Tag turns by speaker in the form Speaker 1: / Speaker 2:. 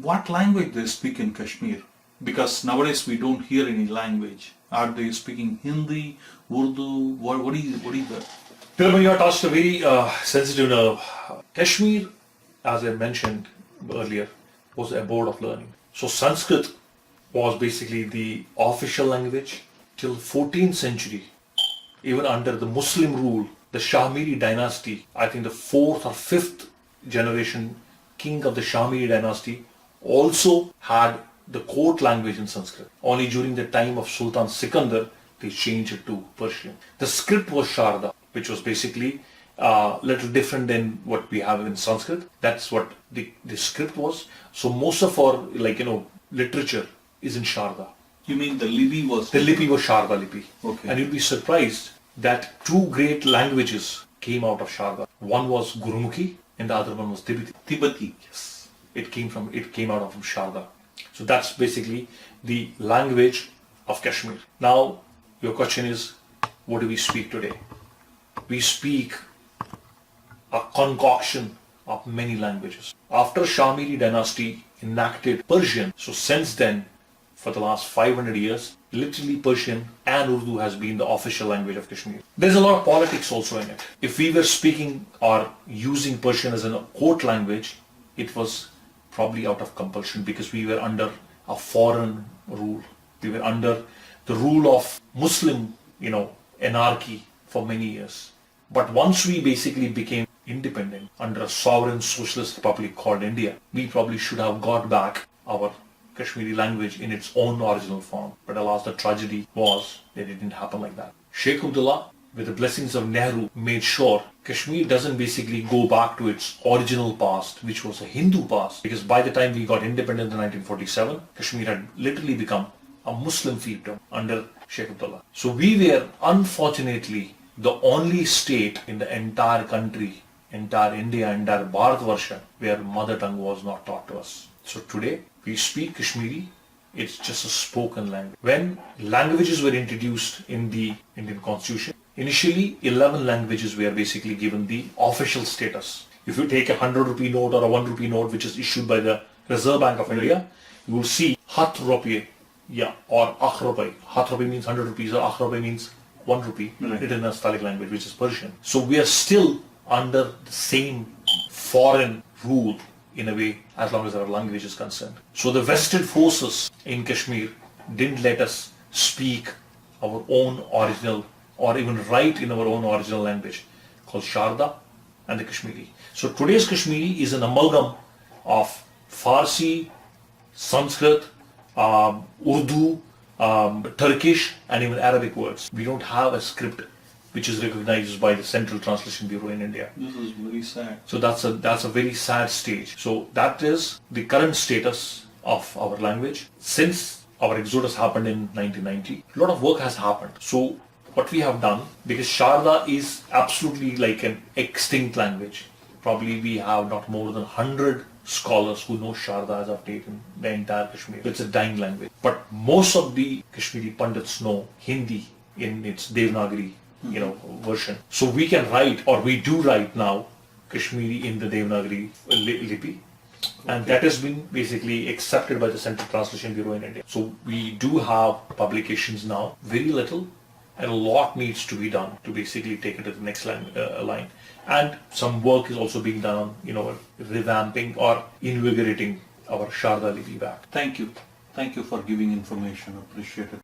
Speaker 1: what language they speak in Kashmir? Because nowadays we don't hear any language. Are they speaking Hindi, Urdu? What is that?
Speaker 2: Pilman, you have touched a very sensitive nerve. Kashmir, as I mentioned earlier, was a abode of learning. So Sanskrit was basically the official language till 14th century. Even under the Muslim rule, the Kashmiri dynasty, I think the 4th or 5th generation king of the Kashmiri dynasty also had the court language in Sanskrit. Only during the time of Sultan Sikandar, they changed it to Persian. The script was Sharda, which was basically a little different than what we have in Sanskrit. That's what the script was. So most of our literature is in Sharda.
Speaker 1: You mean the Lipi was?
Speaker 2: The Lipi was Sharda Lipi.
Speaker 1: Okay.
Speaker 2: And you'll be surprised that two great languages came out of Sharda. One was Gurumukhi and the other one was Tibetan.
Speaker 1: Tibetan.
Speaker 2: Yes. It came out of Sharda. So that's basically the language of Kashmir. Now, your question is, what do we speak today? We speak a concoction of many languages. After Kashmiri dynasty enacted Persian, so since then, for the last 500 years, literally Persian and Urdu has been the official language of Kashmir. There's a lot of politics also in it. If we were speaking or using Persian as a court language, it was probably out of compulsion because we were under a foreign rule. We were under the rule of Muslim, anarchy for many years. But once we basically became independent under a sovereign socialist republic called India, we probably should have got back our Kashmiri language in its own original form. But alas, the tragedy was that it didn't happen like that. Sheikh Abdullah, with the blessings of Nehru, made sure Kashmir doesn't basically go back to its original past, which was a Hindu past. Because by the time we got independent in 1947, Kashmir had literally become a Muslim fiefdom under Sheikh Abdullah. So we were, unfortunately, the only state in the entire country, entire India, entire Bharatvarsha, where mother tongue was not taught to us. So today, we speak Kashmiri, it's just a spoken language. When languages were introduced in the Indian Constitution, initially 11 languages were basically given the official status. If you take a 100 rupee note or a 1 rupee note which is issued by the Reserve Bank of India, you will see Hat Rupee, or Akh Rupee. Hat Rupee means 100 rupees or Akh Rupee means 1 rupee, written in a Stalic language, which is Persian. So we are still under the same foreign rule in a way, as long as our language is concerned. So the vested forces in Kashmir didn't let us speak our own original or even write in our own original language called Sharda and the Kashmiri. So today's Kashmiri is an amalgam of Farsi, Sanskrit, Urdu, Turkish and even Arabic words. We don't have a script which is recognized by the Central Translation Bureau in India.
Speaker 1: This is very sad.
Speaker 2: So that's a very sad stage. So that is the current status of our language. Since our exodus happened in 1990, a lot of work has happened. So what we have done, because Sharda is absolutely like an extinct language. Probably we have not more than 100 scholars who know Sharda as of date in the entire Kashmir. It's a dying language. But most of the Kashmiri Pundits know Hindi in its Devanagari version. So we can write, or we do write now, Kashmiri in the Devanagari Lipi. And that has been basically accepted by the Central Translation Bureau in India. So we do have publications now, very little, and a lot needs to be done to basically take it to the next line. And some work is also being done on, revamping or invigorating our Sharda Lipi back.
Speaker 1: Thank you. Thank you for giving information. Appreciate it.